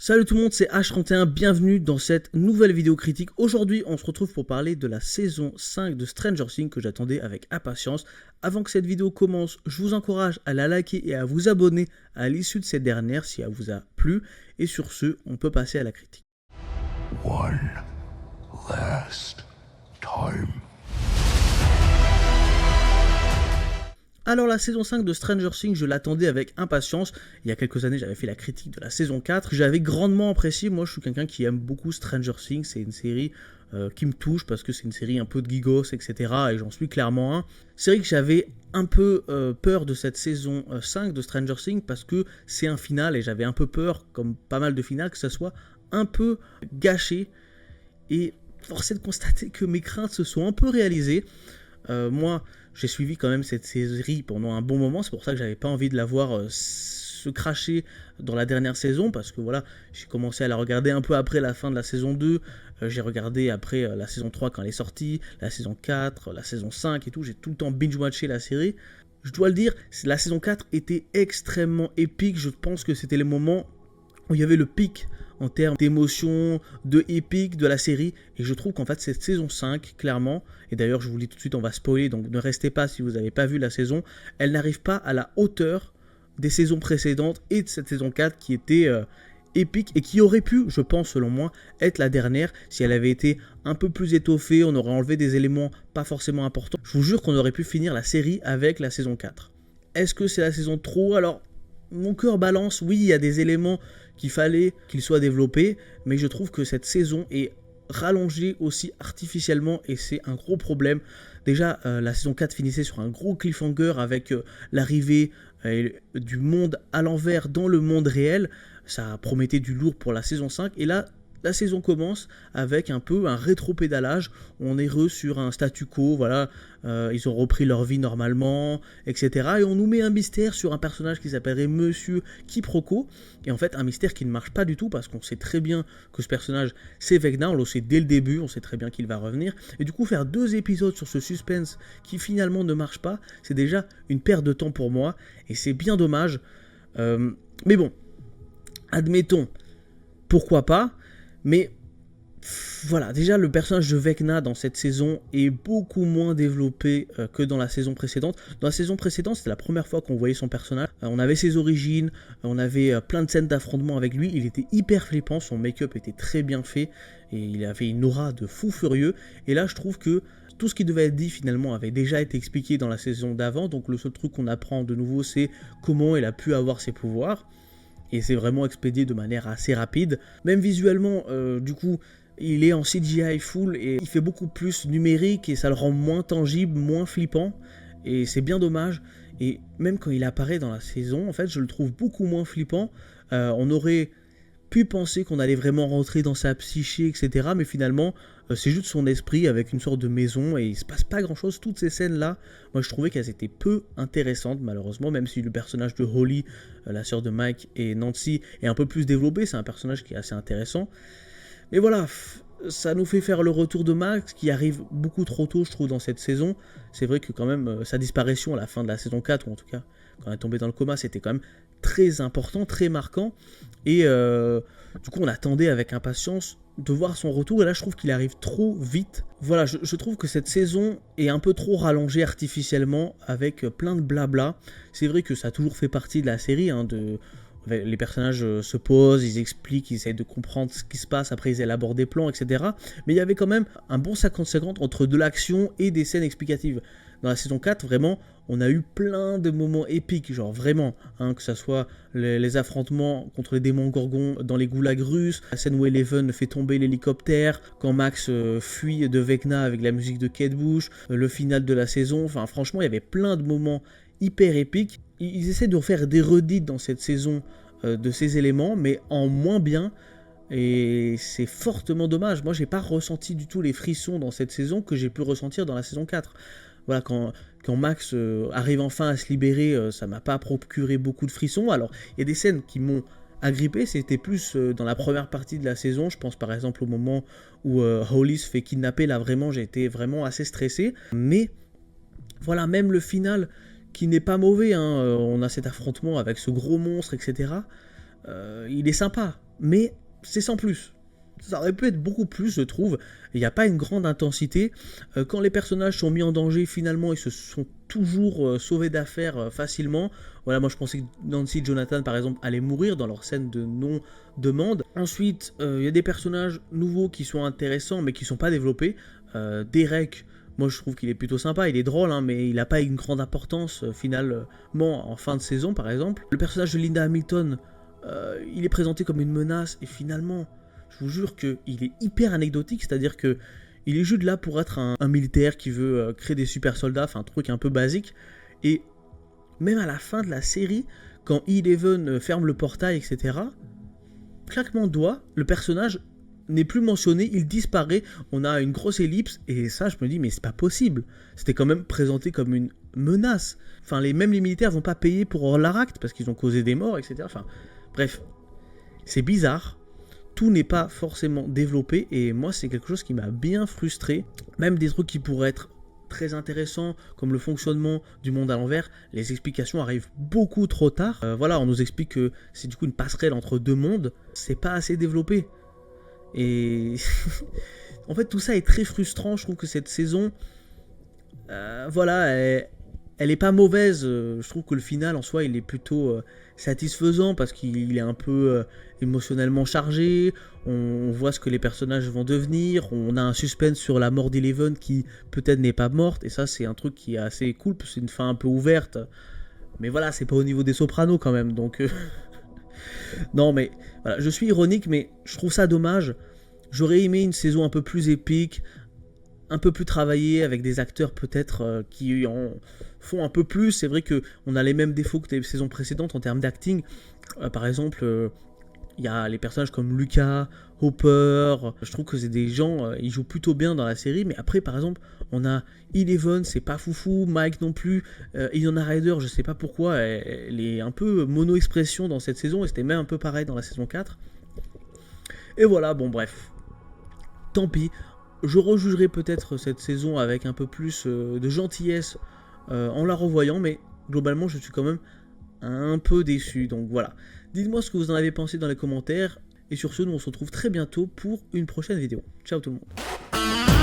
Salut tout le monde, c'est H31, bienvenue dans cette nouvelle vidéo critique. Aujourd'hui, on se retrouve pour parler de la saison 5 de Stranger Things que j'attendais avec impatience. Avant que cette vidéo commence, je vous encourage à la liker et à vous abonner à l'issue de cette dernière si elle vous a plu. Et sur ce, on peut passer à la critique. One last time. Alors la saison 5 de Stranger Things, je l'attendais avec impatience. Il y a quelques années, j'avais fait la critique de la saison 4. J'avais grandement apprécié. Moi, je suis quelqu'un qui aime beaucoup Stranger Things. C'est une série qui me touche parce que c'est une série un peu de gigos, etc. Et j'en suis clairement un. C'est vrai que j'avais un peu peur de cette saison 5 de Stranger Things parce que c'est un final et j'avais un peu peur, comme pas mal de finales, que ça soit un peu gâché. Et force est de constater que mes craintes se sont un peu réalisées. Moi, j'ai suivi quand même cette série pendant un bon moment, c'est pour ça que j'avais pas envie de la voir se cracher dans la dernière saison, parce que voilà, j'ai commencé à la regarder un peu après la fin de la saison 2, j'ai regardé après la saison 3 quand elle est sortie, la saison 4, la saison 5 et tout, j'ai tout le temps binge-watché la série. Je dois le dire, la saison 4 était extrêmement épique, je pense que c'était les moments où il y avait le pic en termes d'émotion, de épique de la série. Et je trouve qu'en fait, cette saison 5, clairement, et d'ailleurs, je vous le dis tout de suite, on va spoiler, donc ne restez pas si vous n'avez pas vu la saison, elle n'arrive pas à la hauteur des saisons précédentes et de cette saison 4 qui était épique et qui aurait pu, je pense, selon moi, être la dernière si elle avait été un peu plus étoffée, on aurait enlevé des éléments pas forcément importants. Je vous jure qu'on aurait pu finir la série avec la saison 4. Est-ce que c'est la saison trop ? Alors, mon cœur balance, oui, il y a des éléments qu'il fallait qu'ils soient développés, mais je trouve que cette saison est rallongée aussi artificiellement et c'est un gros problème. Déjà, la saison 4 finissait sur un gros cliffhanger avec l'arrivée du monde à l'envers dans le monde réel. Ça promettait du lourd pour la saison 5 et là, la saison commence avec un peu un rétro-pédalage. On est sur un statu quo, voilà, ils ont repris leur vie normalement, etc. Et on nous met un mystère sur un personnage qui s'appellerait Monsieur Quiproquo. Et en fait, un mystère qui ne marche pas du tout parce qu'on sait très bien que ce personnage, c'est Vecna. On le sait dès le début, on sait très bien qu'il va revenir. Et du coup, faire 2 épisodes sur ce suspense qui finalement ne marche pas, c'est déjà une perte de temps pour moi. Et c'est bien dommage. Mais bon, admettons, pourquoi pas. Mais voilà, déjà le personnage de Vecna dans cette saison est beaucoup moins développé que dans la saison précédente. Dans la saison précédente, c'était la première fois qu'on voyait son personnage. On avait ses origines, on avait plein de scènes d'affrontement avec lui. Il était hyper flippant, son make-up était très bien fait et il avait une aura de fou furieux. Et là, je trouve que tout ce qui devait être dit finalement avait déjà été expliqué dans la saison d'avant. Donc le seul truc qu'on apprend de nouveau, c'est comment il a pu avoir ses pouvoirs. Et c'est vraiment expédié de manière assez rapide. Même visuellement, du coup, il est en CGI full et il fait beaucoup plus numérique et ça le rend moins tangible, moins flippant. Et c'est bien dommage. Et même quand il apparaît dans la saison, en fait, je le trouve beaucoup moins flippant. On aurait pu penser qu'on allait vraiment rentrer dans sa psyché, etc. Mais finalement, c'est juste son esprit avec une sorte de maison et il se passe pas grand-chose. Toutes ces scènes-là, moi je trouvais qu'elles étaient peu intéressantes malheureusement, même si le personnage de Holly, la sœur de Mike et Nancy, est un peu plus développé. C'est un personnage qui est assez intéressant. Mais voilà, ça nous fait faire le retour de Max qui arrive beaucoup trop tôt, je trouve, dans cette saison. C'est vrai que quand même, sa disparition à la fin de la saison 4, ou en tout cas, quand elle est tombée dans le coma, c'était quand même très important, très marquant. Et du coup, on attendait avec impatience de voir son retour. Et là, je trouve qu'il arrive trop vite. Voilà, je trouve que cette saison est un peu trop rallongée artificiellement avec plein de blabla. C'est vrai que ça a toujours fait partie de la série, hein, les personnages se posent, ils expliquent, ils essayent de comprendre ce qui se passe, après ils élaborent des plans, etc. Mais il y avait quand même un bon 50-50 entre de l'action et des scènes explicatives. Dans la saison 4, vraiment, on a eu plein de moments épiques, genre vraiment, hein, que ce soit les affrontements contre les démons gorgons dans les goulags russes, la scène où Eleven fait tomber l'hélicoptère, quand Max fuit de Vecna avec la musique de Kate Bush, le final de la saison, enfin franchement, il y avait plein de moments hyper épiques. Ils essaient de faire des redites dans cette saison de ces éléments, mais en moins bien. Et c'est fortement dommage. Moi, j'ai pas ressenti du tout les frissons dans cette saison que j'ai pu ressentir dans la saison 4. Voilà, quand Max arrive enfin à se libérer, ça m'a pas procuré beaucoup de frissons. Alors, il y a des scènes qui m'ont agrippé, c'était plus dans la première partie de la saison. Je pense par exemple au moment où Holly se fait kidnapper. Là, vraiment, j'ai été vraiment assez stressé. Mais voilà, même le final qui n'est pas mauvais, hein. On a cet affrontement avec ce gros monstre, etc. Il est sympa, mais c'est sans plus. Ça aurait pu être beaucoup plus, je trouve. Il n'y a pas une grande intensité. Quand les personnages sont mis en danger, finalement, ils se sont toujours sauvés d'affaires facilement. Voilà, moi je pensais que Nancy et Jonathan, par exemple, allaient mourir dans leur scène de non-demande. Ensuite, il y a des personnages nouveaux qui sont intéressants, mais qui ne sont pas développés. Derek, moi je trouve qu'il est plutôt sympa, il est drôle, hein, mais il n'a pas une grande importance finalement en fin de saison, par exemple. Le personnage de Linda Hamilton, il est présenté comme une menace, et finalement... Je vous jure qu'il est hyper anecdotique, c'est-à-dire que il est juste là pour être un militaire qui veut créer des super soldats, enfin un truc un peu basique. Et même à la fin de la série, quand Eleven ferme le portail, etc., claquement de doigts, le personnage n'est plus mentionné, il disparaît, on a une grosse ellipse, et ça je me dis mais c'est pas possible. C'était quand même présenté comme une menace. Enfin les militaires vont pas payer pour Orlarakt parce qu'ils ont causé des morts, etc. Enfin bref, c'est bizarre. Tout n'est pas forcément développé et moi c'est quelque chose qui m'a bien frustré. Même des trucs qui pourraient être très intéressants comme le fonctionnement du monde à l'envers, les explications arrivent beaucoup trop tard. Voilà, on nous explique que c'est du coup une passerelle entre deux mondes, c'est pas assez développé. Et en fait tout ça est très frustrant, je trouve que cette saison, voilà, elle est pas mauvaise, je trouve que le final en soi il est plutôt satisfaisant parce qu'il est un peu émotionnellement chargé, on voit ce que les personnages vont devenir, on a un suspense sur la mort d'Eleven qui peut-être n'est pas morte, et ça c'est un truc qui est assez cool, parce que c'est une fin un peu ouverte, mais voilà, c'est pas au niveau des Sopranos quand même, donc... Non mais, voilà, je suis ironique, mais je trouve ça dommage, j'aurais aimé une saison un peu plus épique, un peu plus travaillé, avec des acteurs peut-être qui en font un peu plus. C'est vrai qu'on a les mêmes défauts que les saisons précédentes en termes d'acting. Par exemple, il y a les personnages comme Lucas, Hopper. Je trouve que c'est des gens, ils jouent plutôt bien dans la série. Mais après, par exemple, on a Eleven, c'est pas foufou. Mike non plus. Ilona Ryder, je sais pas pourquoi, elle est un peu mono-expression dans cette saison. Et c'était même un peu pareil dans la saison 4. Et voilà, bon bref. Tant pis. Je rejugerai peut-être cette saison avec un peu plus de gentillesse en la revoyant, mais globalement je suis quand même un peu déçu. Donc voilà, dites-moi ce que vous en avez pensé dans les commentaires, et sur ce, nous on se retrouve très bientôt pour une prochaine vidéo. Ciao tout le monde.